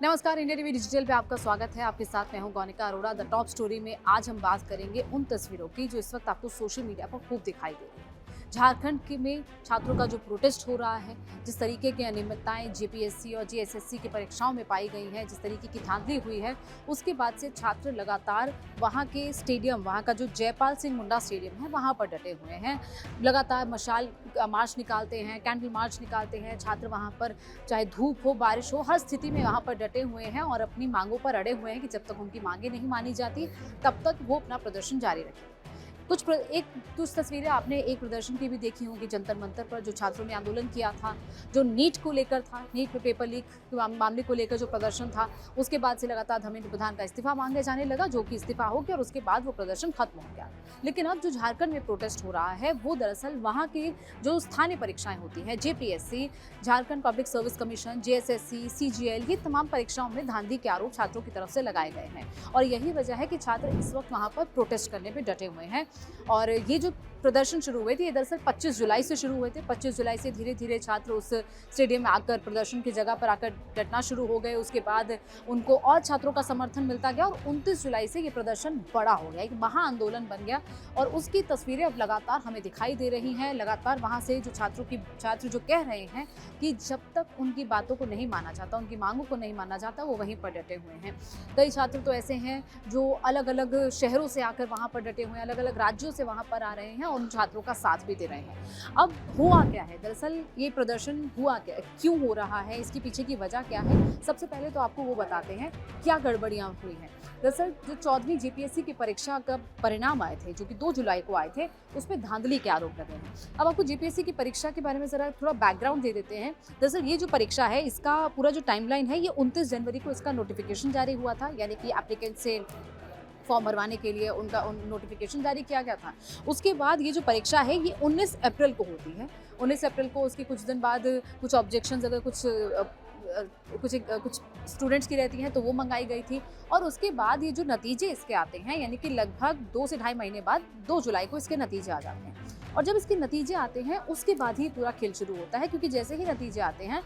नमस्कार, India TV digital पे आपका स्वागत है। आपके साथ मैं हूं गौनिका अरोड़ा। द टॉप स्टोरी में आज हम बात करेंगे उन तस्वीरों की जो इस वक्त आपको सोशल मीडिया पर खूब दिखाई दे रही है। झारखंड के में छात्रों का जो प्रोटेस्ट हो रहा है, जिस तरीके की अनियमितताएं जेपीएससी और जेएसएससी की परीक्षाओं में पाई गई हैं, जिस तरीके की धांधली हुई है, उसके बाद से छात्र लगातार वहां के स्टेडियम, वहां का जो जयपाल सिंह मुंडा स्टेडियम है, वहां पर डटे हुए हैं। लगातार मशाल मार्च निकालते हैं, कैंडल मार्च निकालते हैं। छात्र वहां पर चाहे धूप हो, बारिश हो, हर स्थिति में वहां पर डटे हुए हैं और अपनी मांगों पर अड़े हुए हैं कि जब तक उनकी मांगे नहीं मानी जाती तब तक वो अपना प्रदर्शन जारी रखें। कुछ तस्वीरें आपने एक प्रदर्शन की भी देखी होंगी जंतर मंतर पर, जो छात्रों ने आंदोलन किया था, जो नीट को लेकर था, नीट में पेपर लीक मामले को लेकर जो प्रदर्शन था। उसके बाद से लगातार धर्मेंद्र प्रधान का इस्तीफा मांगे जाने लगा, जो कि इस्तीफा हो गया और उसके बाद वो प्रदर्शन खत्म हो गया। लेकिन अब जो झारखंड में प्रोटेस्ट हो रहा है वो दरअसल वहाँ की जो स्थानीय परीक्षाएं होती हैं, JPSC, Jharkhand public service commission, JSSC, CGL, ये तमाम परीक्षाओं में धांधली के आरोप छात्रों की तरफ से लगाए गए हैं। और यही वजह है कि छात्र इस वक्त वहाँ पर प्रोटेस्ट करने पर डटे हुए हैं। और ये जो प्रदर्शन शुरू हुए थे, ये दरअसल 25 जुलाई से शुरू हुए थे। 25 जुलाई से धीरे धीरे छात्र उस स्टेडियम में आकर, प्रदर्शन की जगह पर आकर डटना शुरू हो गए। उसके बाद उनको और छात्रों का समर्थन मिलता गया और 29 जुलाई से ये प्रदर्शन बड़ा हो गया, एक महा आंदोलन बन गया। और उसकी तस्वीरें अब लगातार हमें दिखाई दे रही हैं। लगातार वहाँ से जो छात्र जो कह रहे हैं कि जब तक उनकी बातों को नहीं माना जाता, उनकी मांगों को नहीं माना जाता, वो वहीं पर डटे हुए हैं। कई छात्र तो ऐसे हैं जो अलग अलग शहरों से आकर वहाँ पर डटे हुए हैं, अलग अलग राज्यों से वहाँ पर आ रहे हैं और उन छात्रों का साथ भी दे रहे हैं। अब हुआ क्या है, दरअसल ये प्रदर्शन हुआ क्या, क्यों हो रहा है, इसके पीछे की वजह क्या है? सबसे पहले तो आपको वो बताते हैं क्या गड़बड़ियां हुई हैं। दरअसल जो 14वीं जेपीएससी की परीक्षा का परिणाम आए थे, जो कि 2 जुलाई को आए थे, उसमें धांधली के आरोप लगे हैं। अब आपको जेपीएससी की परीक्षा के बारे में जरा थोड़ा बैकग्राउंड दे देते हैं। दरअसल ये जो परीक्षा है, इसका पूरा जो टाइमलाइन है, ये 29 जनवरी को इसका नोटिफिकेशन जारी हुआ था, यानी कि एप्लीकेंट से फॉर्म भरवाने के लिए उनका नोटिफिकेशन जारी किया गया था। उसके बाद ये जो परीक्षा है, ये 19 अप्रैल को होती है। 19 अप्रैल को उसके कुछ दिन बाद कुछ ऑब्जेक्शंस, अगर कुछ स्टूडेंट्स की रहती हैं तो वो मंगाई गई थी। और उसके बाद ये जो नतीजे इसके आते हैं, यानी कि लगभग 2 से ढाई महीने बाद 2 जुलाई को इसके नतीजे आ जाते हैं। और जब इसके नतीजे आते हैं उसके बाद ही पूरा खेल शुरू होता है, क्योंकि जैसे ही नतीजे आते हैं,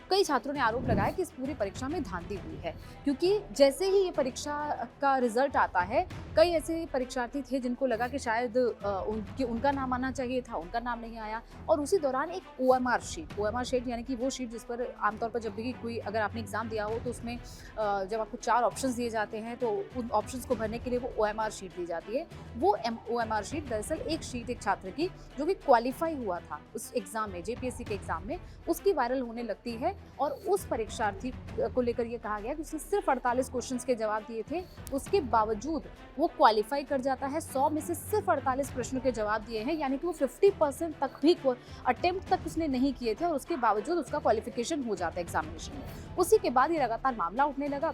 कई छात्रों ने आरोप लगाया कि इस पूरी परीक्षा में धांधली हुई है। क्योंकि जैसे ही ये परीक्षा का रिजल्ट आता है, कई ऐसे परीक्षार्थी थे जिनको लगा कि शायद उनका नाम आना चाहिए था, उनका नाम नहीं आया। और उसी दौरान एक ओएमआर शीट, यानी कि वो शीट जिस पर आमतौर पर जब भी कोई, अगर आपने एग्जाम दिया हो तो उसमें जब आपको 4 ऑप्शंस दिए जाते हैं तो उन ऑप्शंस को भरने के लिए वो ओएमआर शीट दी जाती है। वो ओएमआर शीट दरअसल एक छात्र की जो कि क्वालिफाई हुआ था उस एग्जाम में, जेपीएससी के एग्जाम में, उसकी वायरल होने लगती है। और उस परीक्षार्थी को लेकर ये कहा गया कि उसने सिर्फ 48 क्वेश्चंस के जवाब दिए थे, उसके बावजूद वो क्वालिफाई कर जाता है। 100 में से सिर्फ 48 प्रश्नों के जवाब दिए हैं, यानी कि वो 50% तक भी अटेम्प्ट तक उसने नहीं किए थे और उसके बावजूद उसका क्वालिफिकेशन हो जाता है एग्जामिनेशन में। उसी के बाद ये लगातार मामला उठने लगा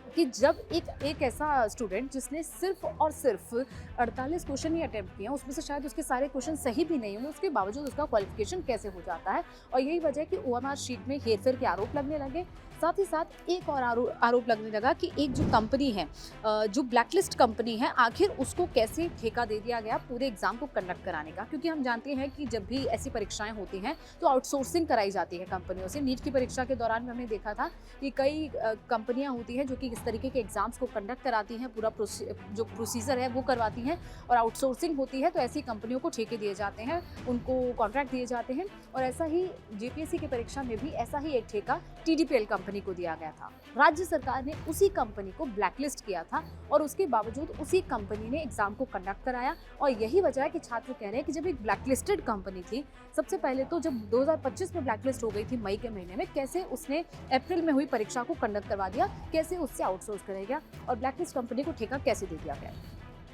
कि जब एक ऐसा स्टूडेंट जिसने सिर्फ और सिर्फ 48 क्वेश्चन ही अटेम्प्ट किए हैं, उसमें से शायद उसके सारे क्वेश्चन सही भी नहीं होंगे, उसके बावजूद उसका क्वालिफिकेशन कैसे हो जाता है। और यही वजह है कि ओएमआर शीट में हेरफेर के आरोप लगने लगे। साथ ही साथ एक और आरोप लगने लगा कि एक जो कंपनी है, जो ब्लैकलिस्ट कंपनी है, आखिर उसको कैसे ठेका दे दिया गया पूरे एग्जाम को कंडक्ट कराने का। क्योंकि हम जानते हैं कि जब भी ऐसी परीक्षाएं होती हैं तो आउटसोर्सिंग कराई जाती है कंपनियों से। नीट की परीक्षा के दौरान में हमने देखा था कि कई कंपनियां होती हैं जो कि इस तरीके के एग्जाम्स को कंडक्ट कराती हैं, पूरा जो प्रोसीजर है वो करवाती हैं, और आउटसोर्सिंग होती है तो ऐसी कंपनियों को ठेके दिए जाते हैं, उनको कॉन्ट्रैक्ट दिए जाते हैं। और ऐसा ही जेपीएससी की परीक्षा में भी ऐसा ही एक ठेका टीडीपीएल कंपनी को दिया गया था। राज्य सरकार ने उसी कंपनी को ब्लैकलिस्ट किया था और उसके बावजूद उसी कंपनी ने एग्जाम को कंडक्ट कराया। और यही वजह है कि छात्र कह रहे हैं कि जब एक ब्लैकलिस्टेड कंपनी थी, सबसे पहले तो जब 2025 में ब्लैकलिस्ट हो गई थी मई के महीने में, कैसे उसने अप्रैल में हुई परीक्षा को कंडक्ट करवा दिया, कैसे उससे आउटसोर्स करेगा और ब्लैकलिस्ट कंपनी को ठेका कैसे दे दिया गया।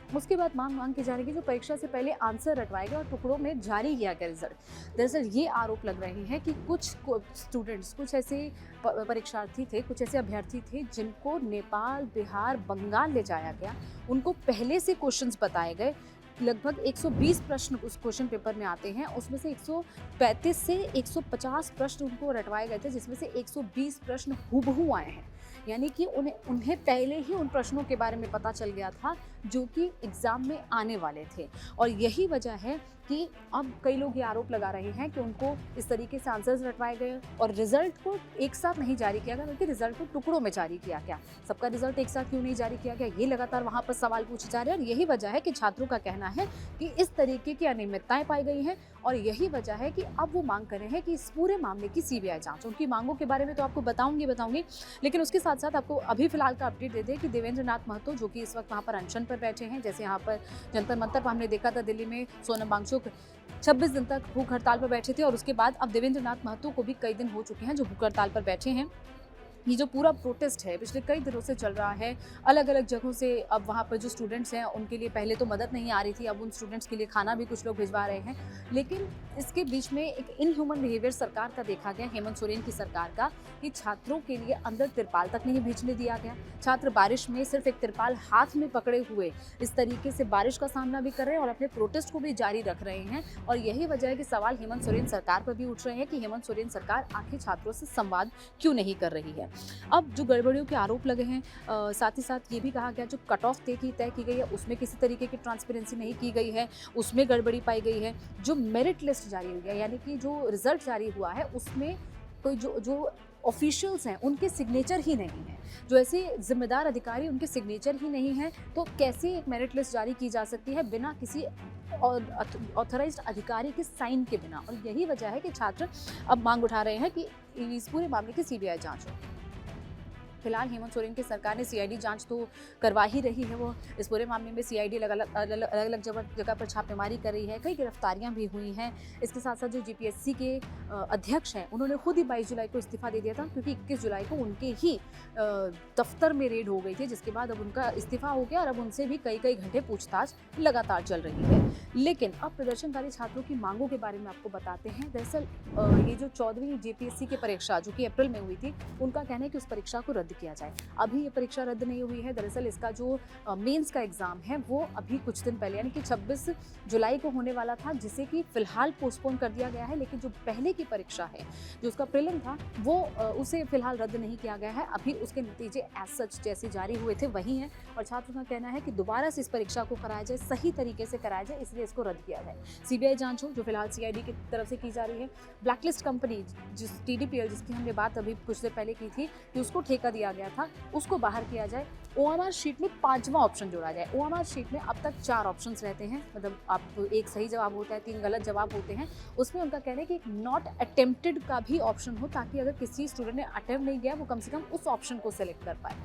उसके बाद मांग की जा रही है जो परीक्षा से पहले आंसर रटवाए गए और टुकड़ों में जारी किया गया रिजल्ट। दरअसल ये आरोप लग रहे हैं कि कुछ स्टूडेंट्स, कुछ ऐसे परीक्षार्थी थे, कुछ ऐसे अभ्यर्थी थे जिनको नेपाल, बिहार, बंगाल ले जाया गया। उनको पहले से क्वेश्चंस बताए गए। लगभग 120 प्रश्न उस क्वेश्चन पेपर में आते हैं, उसमें से 135 से 150 प्रश्न उनको रटवाए गए थे, जिसमें से 120 प्रश्न हूबहू आए हैं। यानी कि उन्हें पहले ही उन प्रश्नों के बारे में पता चल गया था जो कि एग्ज़ाम में आने वाले थे। और यही वजह है कि अब कई लोग ये आरोप लगा रहे हैं कि उनको इस तरीके से आंसर्स रटवाए गए और रिजल्ट को एक साथ नहीं जारी किया गया, बल्कि रिजल्ट को टुकड़ों में जारी किया गया। सबका रिजल्ट एक साथ क्यों नहीं जारी किया गया, ये लगातार वहाँ पर सवाल पूछे जा रहे हैं। और यही वजह है कि छात्रों का कहना है कि इस तरीके की अनियमितताएं पाई गई हैं और यही वजह है कि अब वो मांग कर रहे हैं कि इस पूरे मामले की सीबीआई जांच। उनकी मांगों के बारे में तो आपको बताऊंगी, लेकिन उसके साथ साथ आपको अभी फिलहाल का अपडेट दे दें कि देवेंद्र नाथ महतो, जो कि इस वक्त वहाँ पर अनशन पर बैठे हैं, जैसे यहाँ पर जंतर मंतर पर हमने देखा था दिल्ली में सोनम वांगचुक 26 दिन तक भूख हड़ताल पर बैठे थे, और उसके बाद अब देवेंद्र नाथ महतो को भी कई दिन हो चुके हैं जो भूख हड़ताल पर बैठे हैं। ये जो पूरा प्रोटेस्ट है पिछले कई दिनों से चल रहा है, अलग अलग जगहों से अब वहाँ पर जो स्टूडेंट्स हैं उनके लिए पहले तो मदद नहीं आ रही थी, अब उन स्टूडेंट्स के लिए खाना भी कुछ लोग भिजवा रहे हैं। लेकिन इसके बीच में एक इनह्यूमन बिहेवियर सरकार का देखा गया, हेमंत सोरेन की सरकार का, कि छात्रों के लिए अंदर तिरपाल तक नहीं भेजने दिया गया। छात्र बारिश में सिर्फ एक तिरपाल हाथ में पकड़े हुए इस तरीके से बारिश का सामना भी कर रहे हैं और अपने प्रोटेस्ट को भी जारी रख रहे हैं। और यही वजह है कि सवाल हेमंत सोरेन सरकार पर भी उठ रहे हैं कि हेमंत सोरेन सरकार आखिर छात्रों से संवाद क्यों नहीं कर रही है। अब जो गड़बड़ियों के आरोप लगे हैं, साथ ही साथ ये भी कहा गया जो कट ऑफ तय की गई है उसमें किसी तरीके की ट्रांसपेरेंसी नहीं की गई है, उसमें गड़बड़ी पाई गई है। जो मेरिट लिस्ट जारी हुई है, यानी कि जो रिजल्ट जारी हुआ है, उसमें कोई जो ऑफिशियल्स हैं उनके सिग्नेचर ही नहीं हैं, जो ऐसे जिम्मेदार अधिकारी उनके सिग्नेचर ही नहीं हैं, तो कैसे एक मेरिट लिस्ट जारी की जा सकती है बिना किसी ऑथराइज्ड अधिकारी के साइन के बिना। और यही वजह है कि छात्र अब मांग उठा रहे हैं कि इस पूरे मामले की सीबीआई जांच हो। फिलहाल हेमंत सोरेन की सरकार ने सीआईडी जांच तो करवा ही रही है। वो इस पूरे मामले में सीआईडी अलग अलग जगह पर छापेमारी कर रही है, कई गिरफ्तारियां भी हुई हैं। इसके साथ साथ जो जीपीएससी के अध्यक्ष हैं उन्होंने खुद ही 22 जुलाई को इस्तीफा दे दिया था, क्योंकि 21 जुलाई को उनके ही दफ्तर में रेड हो गई थी, जिसके बाद अब उनका इस्तीफा हो गया और अब उनसे भी कई घंटे पूछताछ लगातार चल रही है। लेकिन अब प्रदर्शनकारी छात्रों की मांगों के बारे में आपको बताते हैं। दरअसल ये जो 14वीं जीपीएससी की परीक्षा जो कि अप्रैल में हुई थी, उनका कहना है कि उस परीक्षा को रद्द किया जाए। अभी ये परीक्षा रद्द नहीं हुई है। दरअसल इसका जो मेंस का एग्जाम है वो अभी कुछ दिन पहले यानी कि 26 जुलाई को होने वाला था, जिसे कि फिलहाल पोस्टपोन कर दिया गया है। लेकिन जो पहले की परीक्षा है, जो उसका प्रीलिम था, वो उसे फिलहाल रद्द नहीं किया गया है। अभी उसके नतीजे एज सच जैसे जारी हुए थे वही हैं, और छात्रों का कहना है कि दोबारा से इस परीक्षा को कराया जाए, सही तरीके से कराया जाए, इसलिए इसको रद्द किया जाए। सीबीआई जांच हो, जो फिलहाल सीआईडी की तरफ से की जा रही है। ब्लैकलिस्ट कंपनी जिस टीडीपीएल, जिसकी हमने बात अभी कुछ देर पहले की थी कि उसको ठेका दिया गया था, उसको बाहर किया जाए। ओएमआर शीट में 5वां ऑप्शन जोड़ा जाए। ओएमआर शीट में अब तक 4 ऑप्शंस रहते हैं, मतलब आप एक सही जवाब होता है, 3 गलत जवाब होते हैं। उसमें उनका कहना है कि एक नॉट अटेम्प्टेड का भी ऑप्शन हो, ताकि अगर किसी स्टूडेंट ने अटेम्प्ट नहीं किया वो कम से कम उस ऑप्शन को सेलेक्ट कर पाए।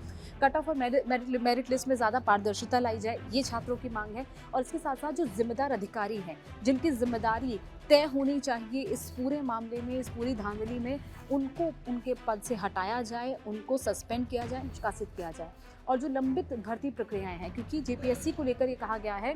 कट ऑफ और मेरिट लिस्ट में ज़्यादा पारदर्शिता लाई जाए, ये छात्रों की मांग है। और इसके साथ साथ जो जिम्मेदार अधिकारी हैं, जिनकी जिम्मेदारी तय होनी चाहिए इस पूरे मामले में, इस पूरी धांधली में, उनको उनके पद से हटाया जाए, उनको सस्पेंड किया जाए, निष्कासित किया जाए। और जो लंबित भर्ती प्रक्रियाएं हैं, क्योंकि जेपीएससी को लेकर ये कहा गया है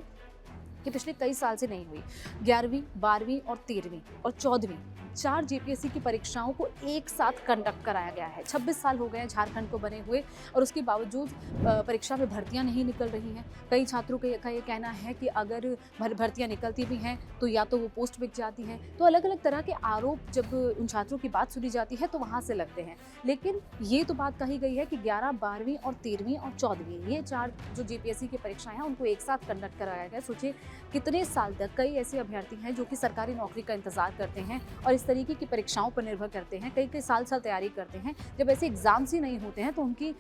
कि पिछले कई साल से नहीं हुई, 11वीं, 12वीं और 13वीं और 14वीं 4 जेपीएससी की परीक्षाओं को एक साथ कंडक्ट कराया गया है। 26 साल हो गए हैं झारखंड को बने हुए, और उसके बावजूद परीक्षा में भर्तियां नहीं निकल रही हैं। कई छात्रों का ये कहना है कि अगर भर्तियां निकलती भी हैं तो या तो वो पोस्ट बिक जाती हैं। तो अलग अलग तरह के आरोप जब उन छात्रों की बात सुनी जाती है तो वहाँ से लगते हैं। लेकिन ये तो बात कही गई है कि 11, 12वीं और 13वीं और 14वीं, ये 4 जो जेपीएससी की परीक्षाएं हैं उनको एक साथ कंडक्ट कराया गया। सोचिए कितने साल तक कई ऐसे अभ्यर्थी हैं जो कि सरकारी नौकरी का इंतजार करते हैं और इस तरीके की परीक्षाओं पर निर्भर करते हैं, कई साल तैयारी करते हैं। जब ऐसे एग्जाम्स ही नहीं होते हैं तो उनकी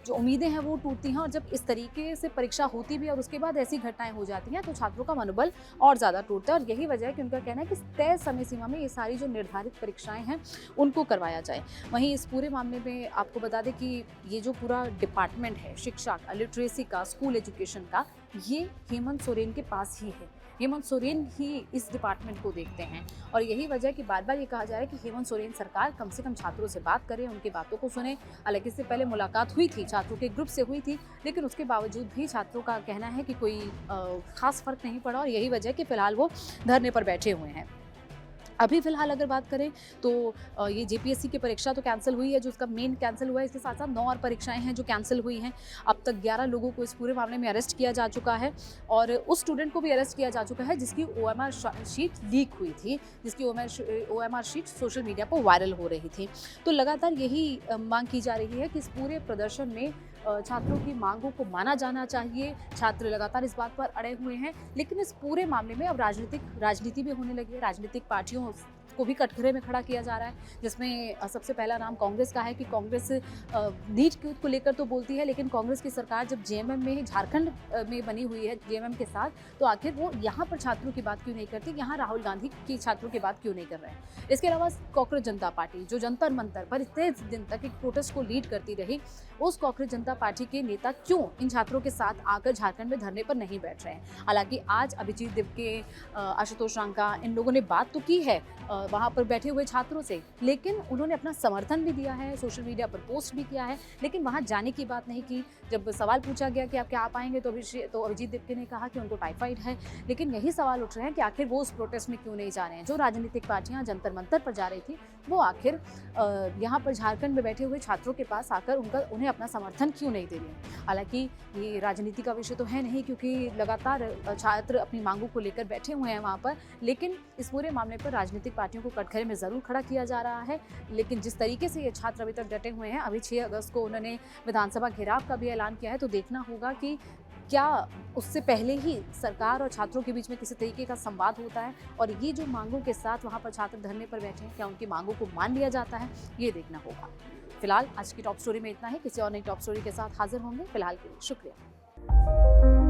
जो उम्मीदें हैं वो टूटती हैं, और जब इस तरीके से परीक्षा होती भी और उसके बाद ऐसी घटनाएं हो जाती हैं तो छात्रों का मनोबल और ज़्यादा टूटता है। और यही वजह है कि उनका कहना है कि तय समय सीमा में ये सारी जो निर्धारित परीक्षाएं हैं उनको करवाया जाए। वहीं इस पूरे मामले में आपको बता दें कि ये जो पूरा डिपार्टमेंट है शिक्षा का, लिटरेसी का, स्कूल एजुकेशन का, ये हेमंत सोरेन के पास ही है। हेमंत सोरेन ही इस डिपार्टमेंट को देखते हैं, और यही वजह है कि बार बार ये कहा जा रहा है कि हेमंत सोरेन सरकार कम से कम छात्रों से बात करे, उनकी बातों को सुने। हालांकि इससे पहले मुलाकात हुई थी, छात्रों के ग्रुप से हुई थी, लेकिन उसके बावजूद भी छात्रों का कहना है कि कोई खास फर्क नहीं पड़ा, और यही वजह है कि फिलहाल वो धरने पर बैठे हुए हैं। अभी फिलहाल अगर बात करें तो ये जेपीएससी की परीक्षा तो कैंसिल हुई है, जो उसका मेन कैंसिल हुआ है। इसके साथ साथ 9 और परीक्षाएं हैं जो कैंसिल हुई हैं। अब तक 11 लोगों को इस पूरे मामले में अरेस्ट किया जा चुका है, और उस स्टूडेंट को भी अरेस्ट किया जा चुका है जिसकी ओएमआर शीट लीक हुई थी, जिसकी ओएमआर शीट सोशल मीडिया पर वायरल हो रही थी। तो लगातार यही मांग की जा रही है कि इस पूरे प्रदर्शन में छात्रों की मांगों को माना जाना चाहिए। छात्र लगातार इस बात पर अड़े हुए हैं, लेकिन इस पूरे मामले में अब राजनीति भी होने लगी है। राजनीतिक पार्टियों को भी कटघरे में खड़ा किया जा रहा है, जिसमें सबसे पहला नाम कांग्रेस का है कि कांग्रेस नीट को लेकर तो बोलती है, लेकिन कांग्रेस की सरकार जब जेएमएम में झारखंड में बनी हुई है जेएमएम के साथ, तो आखिर वो यहाँ पर छात्रों की बात क्यों नहीं करती, यहाँ राहुल गांधी की छात्रों की बात क्यों नहीं कर रहे हैं। इसके अलावा कांग्रेस जनता पार्टी जो जंतर मंतर पर इतने दिन तक एक प्रोटेस्ट को लीड करती रही, उस कांग्रेस जनता पार्टी के नेता क्यों इन छात्रों के साथ आकर झारखंड में धरने पर नहीं बैठ रहे हैं। हालांकि आज अभिजीत दिपके, आशुतोष रांका, इन लोगों ने बात तो की है वहाँ पर बैठे हुए छात्रों से, लेकिन उन्होंने अपना समर्थन भी दिया है, सोशल मीडिया पर पोस्ट भी किया है, लेकिन वहाँ जाने की बात नहीं की। जब सवाल पूछा गया कि आप क्या आ पाएंगे, तो अभिजीत दिपके ने कहा कि उनको टाइफाइड है। लेकिन यही सवाल उठ रहे हैं कि आखिर वो उस प्रोटेस्ट में क्यों नहीं जा रहे हैं। जो राजनीतिक पार्टियां जंतर मंतर पर जा रही थी, वो आखिर यहाँ पर झारखंड में बैठे हुए छात्रों के पास आकर उन्हें अपना समर्थन क्यों नहीं दे रहे। हालांकि ये राजनीति का विषय तो है नहीं, क्योंकि लगातार छात्र अपनी मांगों को लेकर बैठे हुए हैं वहाँ पर, लेकिन इस पूरे मामले पर राजनीतिक पार्टियों को कटघरे में ज़रूर खड़ा किया जा रहा है। लेकिन जिस तरीके से ये छात्र अभी तक डटे हुए हैं, अभी 6 अगस्त को उन्होंने विधानसभा घेराव का भी ऐलान किया है, तो देखना होगा कि क्या उससे पहले ही सरकार और छात्रों के बीच में किसी तरीके का संवाद होता है, और ये जो मांगों के साथ वहाँ पर छात्र धरने पर बैठे हैं, क्या उनकी मांगों को मान लिया जाता है, ये देखना होगा। फिलहाल आज की टॉप स्टोरी में इतना ही। किसी और नई टॉप स्टोरी के साथ हाजिर होंगे। फिलहाल के लिए शुक्रिया।